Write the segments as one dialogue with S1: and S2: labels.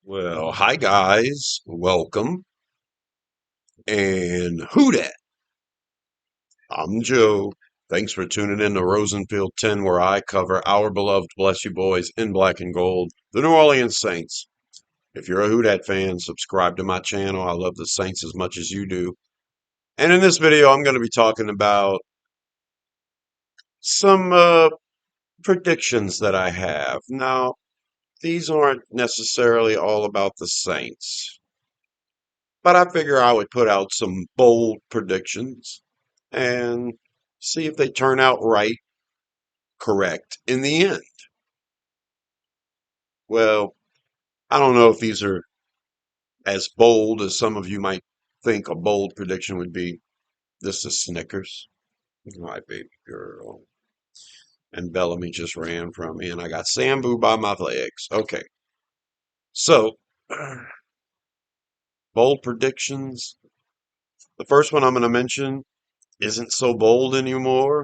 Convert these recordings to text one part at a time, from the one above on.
S1: Well, hi guys, welcome, and who dat? I'm Joe. Thanks for tuning in to Rosenfield 10, where I cover our beloved Bless You Boys in black and gold, the New Orleans Saints. If you're a Who Dat fan, subscribe to my channel. I love the Saints as much as you do. And in this video, I'm going to be talking about some predictions that I have. Now, these aren't necessarily all about the Saints, but I figure I would put out some bold predictions and see if they turn out correct in the end. Well, I don't know if these are as bold as some of you might think a bold prediction would be. This is Snickers, my baby girl. And Bellamy just ran from me, and I got Sambu by my legs. Okay, so bold predictions. The first one I'm going to mention isn't so bold anymore.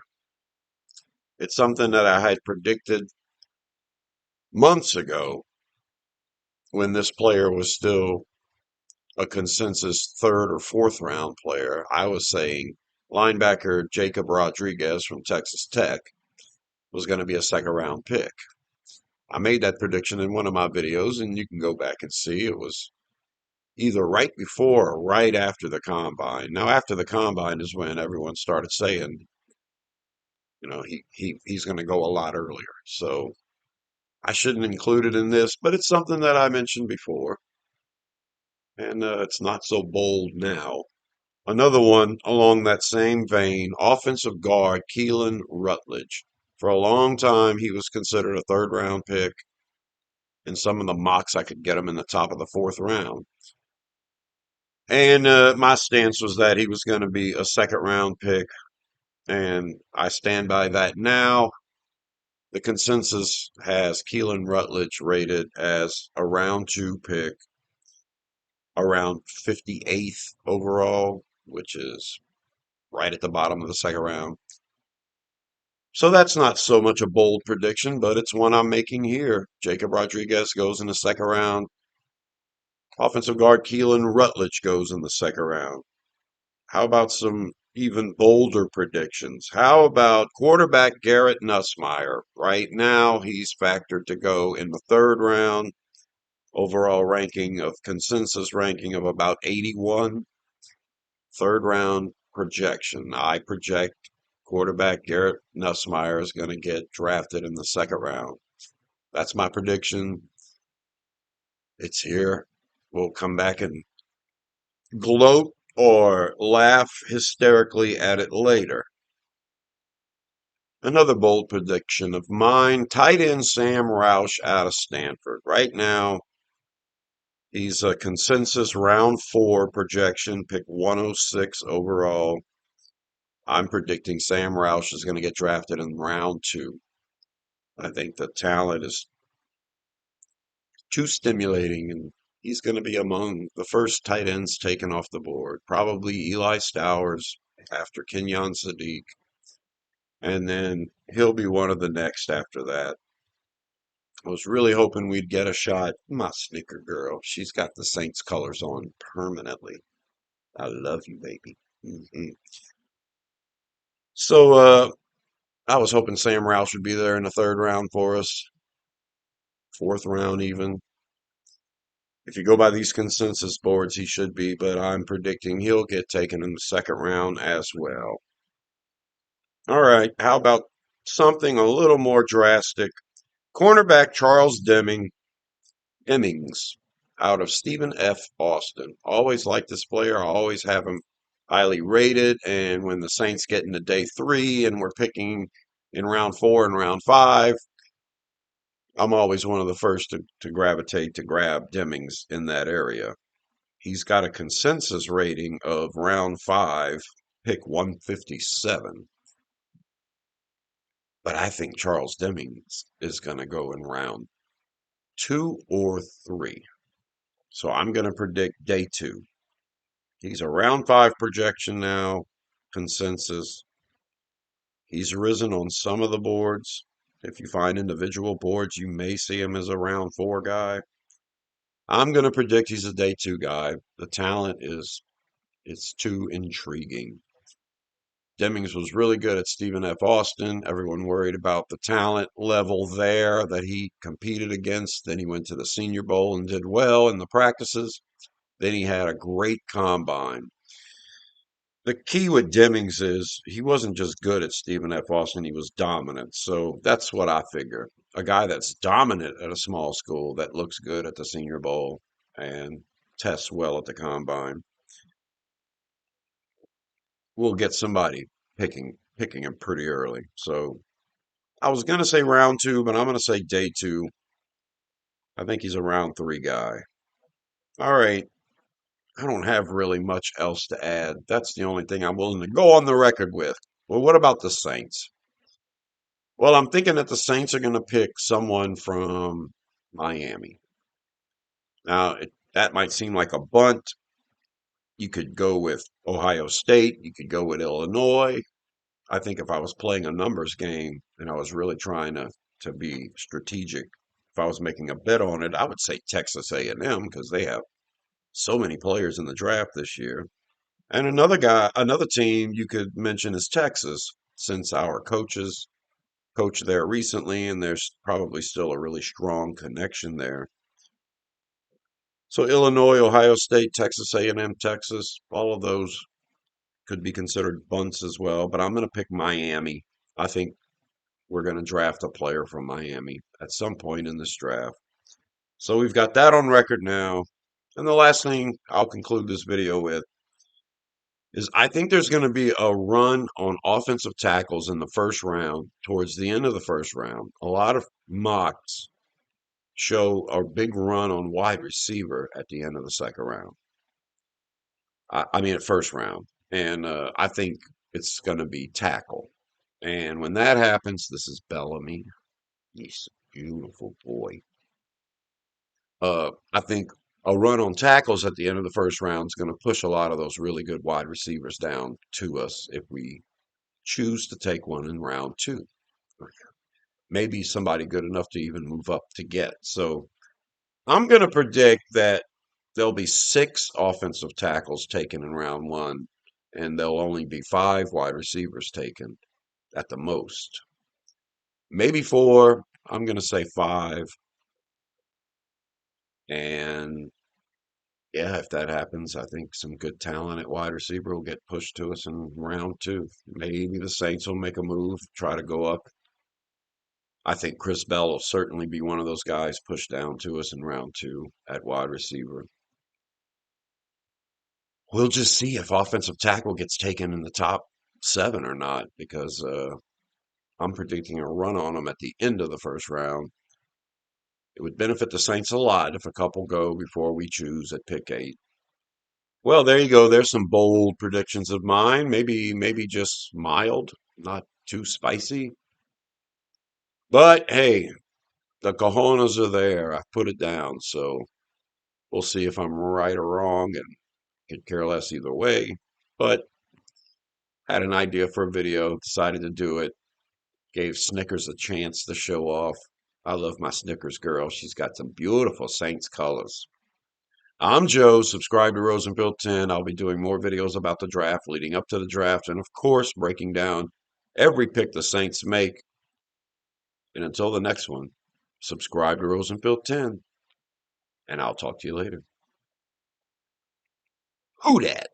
S1: It's something that I had predicted months ago when this player was still a consensus third or fourth round player. I was saying linebacker Jacob Rodriguez from Texas Tech was going to be a second round pick. I made that prediction in one of my videos, and you can go back and see it was either right before or right after the combine. Now, after the combine is when everyone started saying, he's going to go a lot earlier. So I shouldn't include it in this, but it's something that I mentioned before, and it's not so bold now. Another one along that same vein, offensive guard Keelan Rutledge. For a long time, he was considered a third round pick. In some of the mocks, I could get him in the top of the fourth round. And my stance was that he was going to be a second round pick, and I stand by that now. The consensus has Keelan Rutledge rated as a round two pick, around 58th overall, which is right at the bottom of the second round. So that's not so much a bold prediction, but it's one I'm making here. Jacob Rodriguez goes in the second round. Offensive guard Keelan Rutledge goes in the second round. How about some even bolder predictions? How about quarterback Garrett Nussmeier? Right now, he's factored to go in the third round. Overall consensus ranking of about 81. Third round projection. I project quarterback Garrett Nussmeier is going to get drafted in the second round. That's my prediction. It's here. We'll come back and gloat or laugh hysterically at it later. Another bold prediction of mine, tight end Sam Roush out of Stanford. Right now, he's a consensus round four projection, pick 106 overall. I'm predicting Sam Roush is going to get drafted in round two. I think the talent is too stimulating, and he's going to be among the first tight ends taken off the board. Probably Eli Stowers after Kenyon Sadiq, and then he'll be one of the next after that. I was really hoping we'd get a shot. My snicker girl, she's got the Saints colors on permanently. I love you, baby. So, I was hoping Sam Roush would be there in the third round for us, fourth round even. If you go by these consensus boards, he should be, but I'm predicting he'll get taken in the second round as well. All right, how about something a little more drastic? Cornerback Charles Emmings out of Stephen F. Austin. Always like this player. I always have him highly rated. And when the Saints get into day three and we're picking in round four and round five, I'm always one of the first to gravitate to grab Demings in that area. He's got a consensus rating of round five, pick 157. But I think Charles Demings is going to go in round two or three. So I'm going to predict day two. He's a round five projection now, consensus. He's risen on some of the boards. If you find individual boards, you may see him as a round four guy. I'm going to predict he's a day two guy. The talent is it's too intriguing. Demings was really good at Stephen F. Austin. Everyone worried about the talent level there that he competed against. Then he went to the Senior Bowl and did well in the practices. Then he had a great combine. The key with Demings is he wasn't just good at Stephen F. Austin, he was dominant. So that's what I figure. A guy that's dominant at a small school that looks good at the Senior Bowl and tests well at the combine. We'll get somebody picking him pretty early. So I was gonna say round two, but I'm gonna say day two. I think he's a round three guy. All right. I don't have really much else to add. That's the only thing I'm willing to go on the record with. Well, what about the Saints? Well, I'm thinking that the Saints are going to pick someone from Miami. Now, that might seem like a bunt. You could go with Ohio State. You could go with Illinois. I think if I was playing a numbers game and I was really trying to be strategic, if I was making a bet on it, I would say Texas A&M because they have so many players in the draft this year. And another team you could mention is Texas, since our coaches coached there recently, and there's probably still a really strong connection there. So Illinois, Ohio State, Texas A&M, Texas, all of those could be considered bunts as well. But I'm going to pick Miami. I think we're going to draft a player from Miami at some point in this draft. So we've got that on record now. And the last thing I'll conclude this video with is I think there's going to be a run on offensive tackles in the first round, towards the end of the first round. A lot of mocks show a big run on wide receiver at the end of the second round. I mean, at first round. And I think it's going to be tackle. And when that happens, this is Bellamy. He's a beautiful boy. I think a run on tackles at the end of the first round is going to push a lot of those really good wide receivers down to us if we choose to take one in round two. Maybe somebody good enough to even move up to get. So I'm going to predict that there'll be 6 offensive tackles taken in round one, and there'll only be 5 wide receivers taken at the most. Maybe 4. I'm going to say 5. And yeah, if that happens, I think some good talent at wide receiver will get pushed to us in round two. Maybe the Saints will make a move, try to go up. I think Chris Bell will certainly be one of those guys pushed down to us in round two at wide receiver. We'll just see if offensive tackle gets taken in the top 7 or not, because I'm predicting a run on them at the end of the first round. It would benefit the Saints a lot if a couple go before we choose at pick 8. Well, there you go. There's some bold predictions of mine. Maybe just mild, not too spicy. But hey, the cojones are there. I put it down. So we'll see if I'm right or wrong, and could care less either way. But had an idea for a video, decided to do it. Gave Snickers a chance to show off. I love my Snickers girl. She's got some beautiful Saints colors. I'm Joe. Subscribe to Rosenfield 10. I'll be doing more videos about the draft, leading up to the draft, and of course, breaking down every pick the Saints make. And until the next one, subscribe to Rosenfield 10, and I'll talk to you later. Who dat?